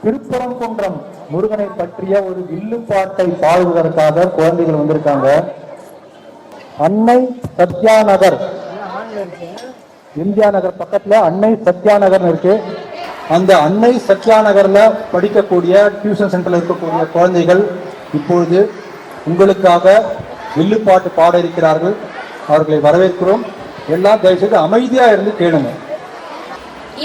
திருப்பரங்குன்றம் முருகனை பற்றிய ஒரு வில்லுப்பாட்டை பாடுவதற்காக குழந்தைகள் வந்திருக்காங்க. அன்னை சத்யா நகர், இந்தியா நகர் பக்கத்துல அன்னை சத்யா நகர் இருக்கு. அந்த அன்னை சத்யா நகர்ல படிக்கக்கூடிய டியூஷன் சென்டர்ல இருக்கக்கூடிய குழந்தைகள் இப்பொழுது உங்களுக்காக வில்லுப்பாட்டு பாட இருக்கிறார்கள். அவர்களை வரவேற்கிறோம். எல்லாம் தயவுசெய்து அமைதியா இருந்து கேளுங்க.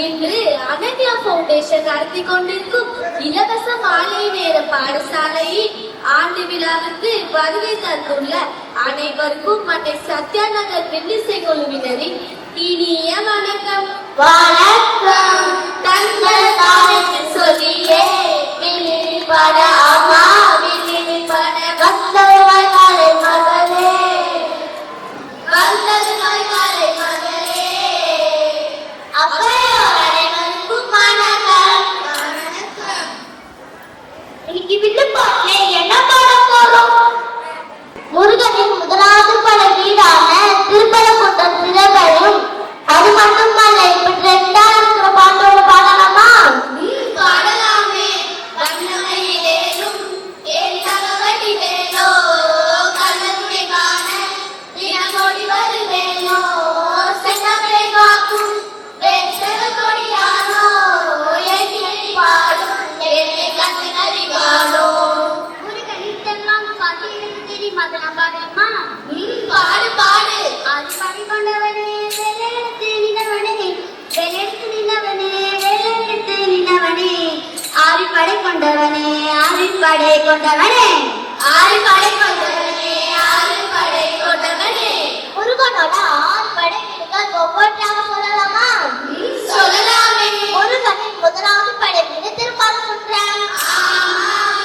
இன்று அனன்யா ஃபவுண்டேஷன் நடத்தி கொண்டிருக்கும் இலவச மாலை நேர பாடசாலையின் ஆண்டு விழாவிற்கு வருகை தந்துள்ள அனைவருக்கும் அன்னை சத்யா நகர் வில்லிசை குழுவினரின் இனிய வணக்கம். வணக்கம். தங்கள் தாய்க்கு சொல்லியே வில்லில் பட அம்மா வில்லில் பட வந்தவாய் காலை மகளே, வந்தது வாய் காலை மகளே. அப்பா என்ன பாட போறோம்? முருகனின் முதலாவது பட வீடான திருப்பரங்குன்றம் சிலைகளையும் அது மட்டுமல்ல இப்படி ரெண்டாவது இருக்கிற பாட்டோட பாடலாமா? பாடலாமே. வண்ணமையிலேனும் ஏழிலகவடிவேலோ கண்ணனுடைய காண தினமோடி வருவேலோ சென்னவரை காக்கும் வேற்றவ கொடியானோ ஏற்றி பாடும் என்னை கண்டு அறிவானோ. முருகனின் தென்னாங்க பாட்டு எனக்கு தெரியுமா? அதெல்லாம் பாடுமா? பாடு பாடு. அது படி கொண்டவனே வேலெடுத்து நின்றவனே, வேலெடுத்து நின்றவனே, வேலெடுத்து நின்றவனே, ஆறு படை கொண்டவனே, ஆறு படை கொண்டவனே, ஆறு படை கொண்டவனே, ஆறு படை கொண்டவனே. முருகனோட ஆறு படை வீடுகள் ஒவ்வொன்றாக சொல்லலாமா? சொல்லலாமே. முருகனின் முதலாவது படை வீடு திருப்பரங்குன்றம்.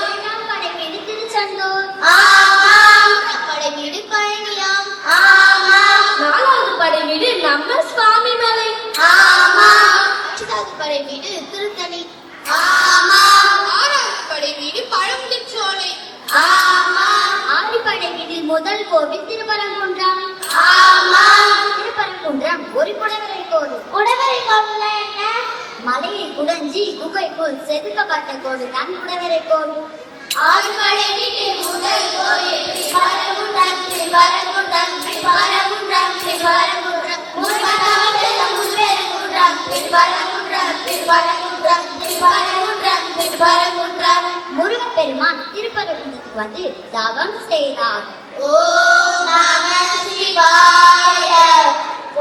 இரண்டாம் படை வீடு திருச்செந்தூர். படை வீடு பழனியாம். நாலாவது படை வீடு நம்ம சுவாமி மலை. அஞ்சாவது படை வீடு திருத்தணி. ஆறாவது படை வீடு பழமுதிர்ச்சோலை. ஆறு படை வீட்டில் முதல் கோவில் திருப்பரங்குன்றம். திருப்பரங்குன்றம் ஒரு குடவரை கோடு. குடவரை கோடுல என்ன? மலையை குடஞ்சி குகைக்குள் செதுக்கப்பட்ட கோடு தான் குடவரை கோடு. ஆறு படை வீட்டில் முதல் கோவில் திருப்பரங்குன்றம். திருப்பரங்குன்றம் திருப்பரங்குன்றம் திருப்பரங்குன்றம் முருகனாவதெல்லாம் முருகேரங்குன்றம். திருப்பரங்குன்றம் திருப்பரங்குன்றம் திருப்பரங்குன்றம் திருப்பரங்குன்றம். முருகப்பெருமான் திருப்பரங்குன்றத்துக்கு வந்து தவம் செய்தார். ஓம் நம சிவாய,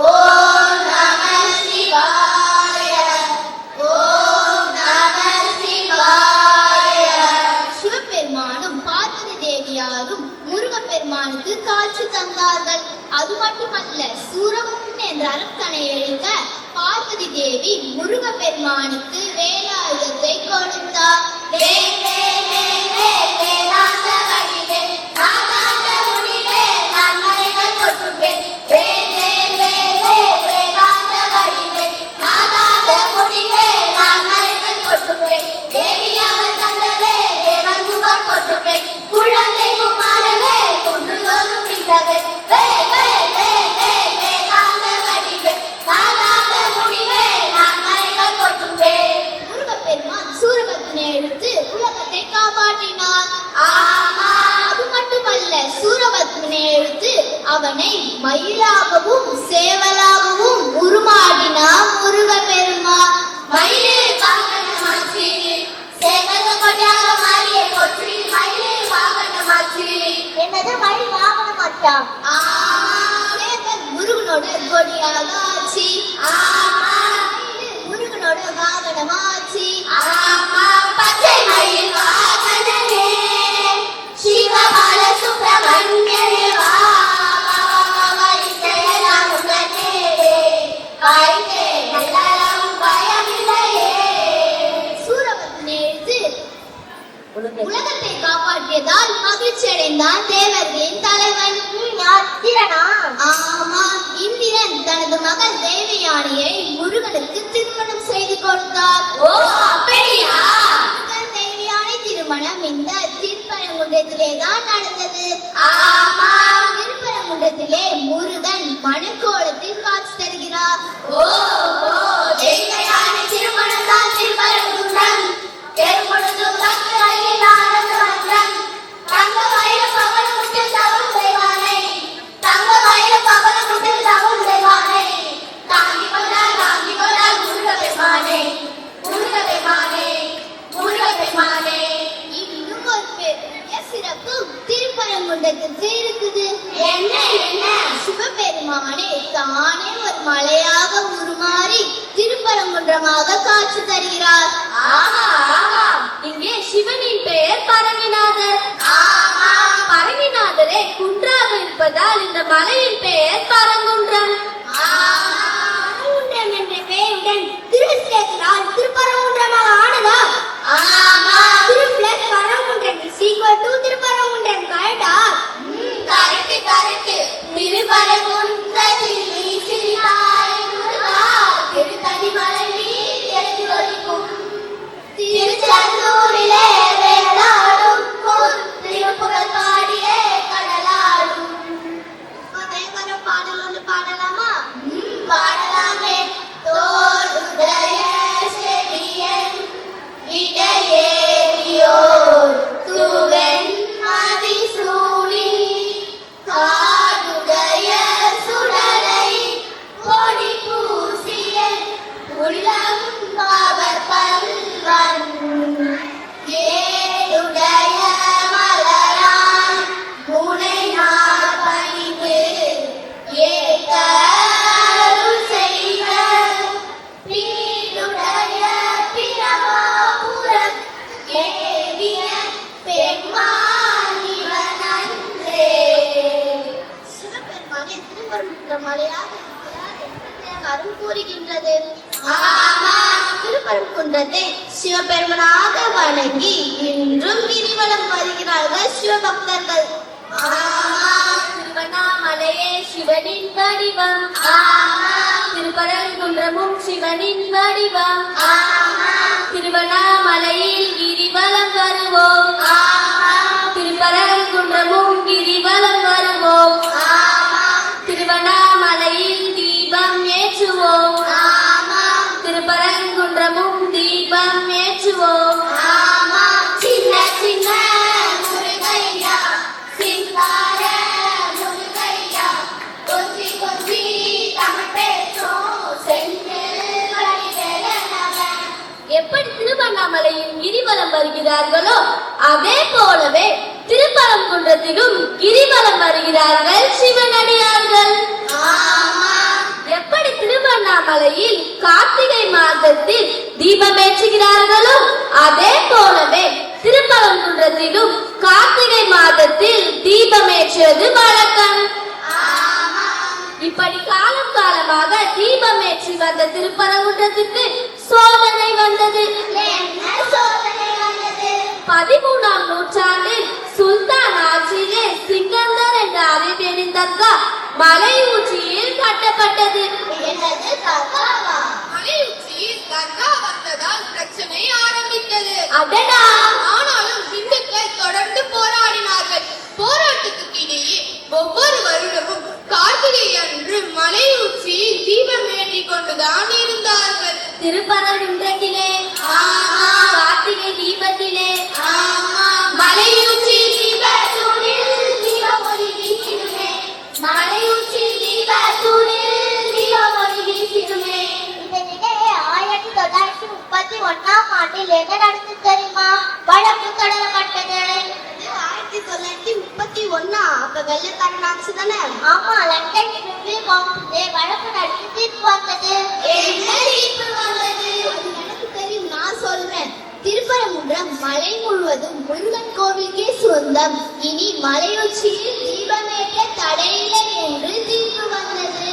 ஓம் நம சிவாய, ஓம் நம சிவாய. சிவபெருமானும் பார்வதி தேவியாரும் முருகப்பெருமானுக்கு காட்சி தந்தார்கள். அது மட்டுமல்ல, சூரபத்மன் என்ற அரக்கனை எழுத பார்வதி தேவி முருகப்பெருமானுக்கு வேலாயுதத்தை கொடுத்தார். அவனை மயிலாகவும் சேவலாகவும் உருமாடினார் முருகப்பெருமான். மயிலே வாகனமாச்சு, சேவல கொடியாக மாறிய கொற்றி மயிலே வாகனமாச்சு. என்னது மயில் வாகனமாச்சா? சேவல் முருகனோட கொடியாக ஆச்சு. முருகனோட வாகனமாச்சு. பச்சை மயில் வாகனமே சிவபால சுப்பிரமணியனே வா. உலகத்தை காப்பாற்றியதால் மகிழ்ச்சி அடைந்தான் தேவர்களின் தலைவன். ஆமா, இந்திரன் தனது மகள் தேவயானியை முருகனுக்கு திருமணம் செய்து கொடுத்தார். ஓ அப்படியா? தேவயானி திருமணம் இந்த திருப்பரங்குன்றத்திலே தான் நடந்தது. ஆமா, திருப்பரங்குன்றத்திலே முருகன் மணக்கோலத்தில் காட்சி தருகிறார். ஓ தேவயானி திருமணம் தான் திருப்பரங்குன்றம். வைகுண்டத்துக்கு இருக்குது. என்ன என்ன? சிவபெருமானே தானே ஒரு மலையாக உருமாறி திருப்பரங்குன்றமாக காட்சி தருகிறார். இங்கே சிவனின் பெயர் பரங்கிநாதர். பரங்கிநாதரே குன்றாக இருப்பதால் இந்த மலையின் பெயர் பரங்குன்றம். பரங்குன்றம் என்ற பெயருடன் திருவிசேஷரால் திருப்பரங்குன்றமாக ஆனதா? Thiru plus Parankundram is equal to Thiruparankundram. கரெக்டா? திருப்பரங்குன்றத்தில் வீசினாய் முருகா, திருத்தணிமலை நீர் எழுந்தொலிக்கும். திருச்செந்தூரிலே வேலாடும் திருப்புகழ் பாடியே கடலாடும். தேவரம் பாடல் ஒன்று பாடலாமா? பாடலாமே. தோடுடைய செடியன் இடையேறியோர் தூவெண் மதிசூடி காடுடைய சுடலை பொடி பூசிய உள்ளம் அவர் பல்வன் ஏடுடைய மலரான் முனை நாள் பணிந்து ஏத்த அருள் செய்த பீடுடைய பிரமாபுரம் ஏவிய பெண்மான் இவனன்றே. சிவபெருமானே திருப்பரங்குன்றம் மலையாக இருக்கிறார் என்று தேவாரம் கூறுகின்றது. திருப்பரங்குன்றத்தை சிவபெருமனாக வணங்கி இன்றும் கிரிவலம் வருகிறார்கள் சிவபக்தர்கள். திருவண்ணாமலையே சிவனின் வடிவம். திருப்பரங்குன்றமும் சிவனின் வடிவம். திருவண்ணாமலையில் கிரிவலம் வருவோம். திருப்பரங்குன்றமும் கிரிவலம் வருவோம். திருவண்ணாமலையில் தீபம் ஏற்றுவோம். திருப்பரங்குன்றமும் தீபம் ஏற்றுவோம். சின்ன சின்ன முருகையா, சிங்கார முருகையா, கொஞ்சி கொஞ்சி தமிழ் பேசும் செந்தில் வடிவேலனவன். எப்படி திருவண்ணாமலையில் கிரிவலம் வருகிறார்களோ அதே போலவே திருப்பரங்குன்றத்திலும் கிரிவலம் வருகிறார்கள் சிவனடியார்கள். எப்படி திருவண்ணாமலையில் கார்த்திகை மாதத்தில் தீபமேற்றுகிறார்களோ அதே போலவே திருப்பரங்குன்றத்திலும் கார்த்திகை மாதத்தில் தீபமேற்றுவது வழக்கம். இப்படி காலம் காலமாக தீபமேற்றி வந்த திருப்பரங்குன்றத்திற்கு சோதனை வந்தது. என்ன சோதனை வந்தது? 13ஆம் நூற்றாண்டில் சுல்தான் ஆட்சியிலே சிங்கந்தர் என்ற அரேபியனின் தர்கா மலை உச்சியில் கட்டப்பட்டது. என்னது தர்காவா? மலையுச்சியில் தர்கா வந்ததால் பிரச்சனை ஆரம்பித்தது. அடடா! ஆனாலும் இந்துக்கள் தொடர்ந்து போராடினார்கள். போராட்டத்துக்கு இடையே ஒவ்வொரு வருடமும் கார்த்திகை அன்று மலை உச்சியில் தீபம் ஏற்றிக் கொண்டுதான் இருந்தார்கள். திருப்பரங்குன்றத்திலே கார்த்திகை தீபத்திலே மலையுச்சி தீபத்தூணில் தீபமொழி வீசிடுமே, மலையுச்சி தீபத்தூணில் தீபமொழி வீசிடுமே. இதனிடையே 1931ஆம் ஆண்டில் என்ன நடந்தது தெரியுமா? வழக்கு தொடரப்பட்டது. 1931 அப்ப வெள்ளக்காரன் ஆட்சி தானே? ஆமா, லண்டன் சுப்ரீம் கோர்ட்டிலே வழக்கு நடத்தி தீர்ப்பு வந்தது. என்ன தீர்ப்பு வந்தது? அது எனக்கு தெரியும், நான் சொல்றேன். திருப்பரங்குன்றம் மலை முழுவதும் முருகன் கோவிலுக்கே சொந்தம். இனி மலையுச்சியில் தீபமேற்ற தடையில்லை என்று தீர்ப்பு வந்தது.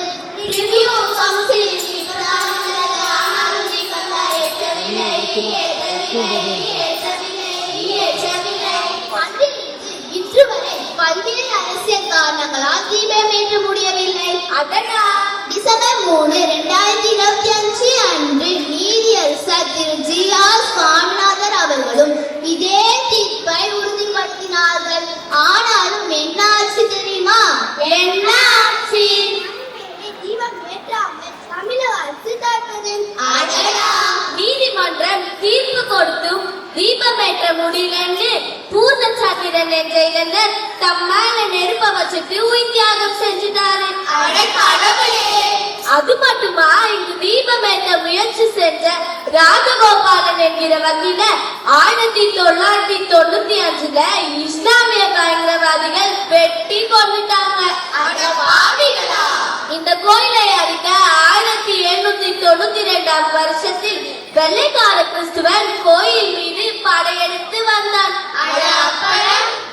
இன்று வரை பல்வேறு அரசியல் காரணங்களால் தீபமேற்ற முடியவில்லை. அடடா! டிசம்பர் 3, 2025 அன்று நீதியரசர் திரு ஜி.ஆர். சுவாமிநாதன் அவர்களும் இதே தீர்ப்பை உறுதிப்படுத்தினார்கள். ஆனாலும் என்ன ஆச்சு தெரியுமா? என்ன ஆச்சு? தீபம் ஏற்றாமல் தமிழக அரசு தடுத்தது. நீதிமன்றம் தீர்ப்பு கொடுத்தும் தீபமேற்ற முடியலன்னு பூர்ணச்சந்திரன் என்ற இளைஞர் தம் மேல நெருப்ப வச்சுட்டு உயிர் தியாகம் செஞ்சுட்டாரு. அது மட்டுமா இங்கு தீபமேற்ற முயற்சி சென்ற ராஜகோபாலன் என்கிற வக்கீல 1995ல இஸ்லாமிய பயங்கரவாதிகள் வெட்டி கொண்டுட்டாங்க. இந்த கோயிலை அடிக்க 1792ஆம் வருஷத்தில் வெள்ளைக்கார கிறிஸ்துவன் கோயில் மீது படையெடுத்து வந்தான்.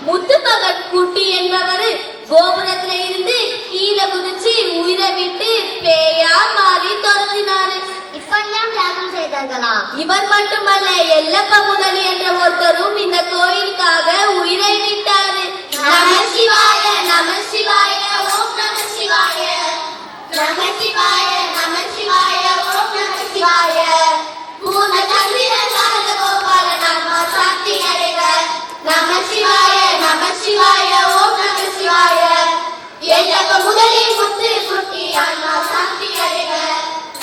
முத்துமகன் குட்டி என்பவர் கோபுரத்துல இருந்து கீழே குதிச்சு உயிரை விட்டு பேயா மாறி துரத்தினாரு. இப்பெல்லாம் தியாகம் செய்தார்களா? இவர் மட்டுமல்ல, எல்லப்ப முதலி என்ற ஒருத்தரும் இந்த கோயிலுக்காக உயிரை விட்டாரு. நம சிவாய நம சிவாய ஓம் நம சிவாய நம சிவாய நம சிவாய ஓம் நம சிவாய பூர்ண சந்திரன் ராஜகோபாலன் ஆத்மா சாந்தி அடைக நம சிவாய நம சிவாய ஓம் நம சிவாய எல்லப்ப முதலி முத்து குட்டி ஆத்மா சாந்தி அடைக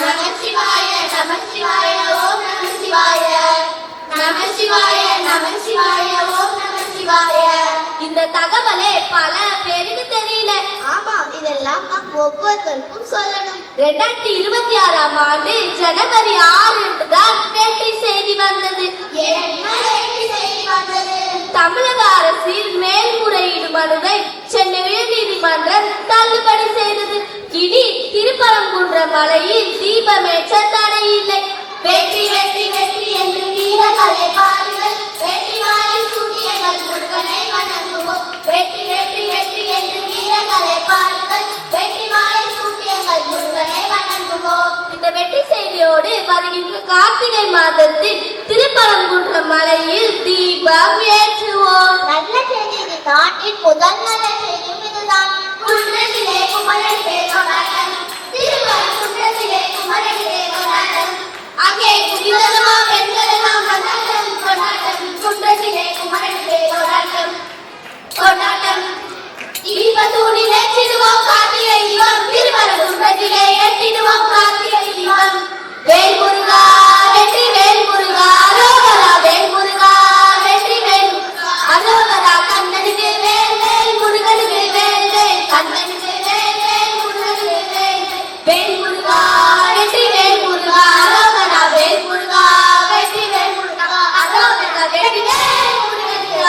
நம சிவாய நம சிவாய ஓம் நம சிவாய நம சிவாய நம சிவாய ஓம் நம சிவாய. இந்த தகவலே பல பேருக்கு தெரியல. ஆமா, இதெல்லாம் நம் ஒவ்வொருவருக்கும் சொல்லணும். 2026ஆம் ஆண்டு ஜனவரி 6 தான் வெற்றி செய்தி வந்தது. என்ன வெற்றி செய்தி வந்தது? தமிழக அரசின் மேல்முறையீடு மனுவை சென்னை உயர்நீதிமன்றம் தள்ளுபடி செய்தது. இனி திருப்பரங்குன்ற மலையில் தீபமேற்ற தடை இல்லை. வெற்றி வெற்றி வெற்றி என்று வீரர்களை பாருங்கள், வெற்றி மாறி சூட்டியங்கள் முருகனை வணங்குவோம். வெற்றி வெற்றி வெற்றி என்று வீரர்களை பாருங்கள், வெற்றி மாறி சூட்டியங்கள் முருகனை வணங்குவோம். இந்த வெற்றி செய்தியோடு வருகின்ற கார்த்திகை மாதத்தில் திருப்பரங்குன்ற மலையில் தீபம் ஏற்றுவோம். நல்ல செய்தி, இது நாட்டின் முதல் நல்ல செய்தியும் இதுதான். குன்றத்திலே குமரன் தேவனாட்டம், திருப்பரங்குன்றத்திலே குமரன் தேவனாட்டம். அங்கே குடிவதமா பெண்களெல்லாம் கொண்டாட்டம் கொண்டாட்டம், குன்றத்திலே குமரன் தேவனாட்டம் கொண்டாட்டம். தீபத்தூணிலே சிறுவோம் கார்த்திகை தீபம், திருப்பரங்குன்றத்திலே ஏற்றிடுவோம் கார்த்திகை தீபம். வேல் முருகா வெற்றி வேல் முருகா, அரோகரா வேல் முருகா வெற்றி வேல் முருகா, அரோகரா கண்ணனுக்கு வேல் வேல் முருகனுக்கு வேல் வேல், கண்ணனுக்கு வேல் வேல் முருகனுக்கு வேல் வேல் முருகா வெற்றி வேல் முருகா, அரோகரா வேல் முருகா வெற்றி வேல் முருகா, அரோகரா வெற்றி வேல் முருகனுக்கு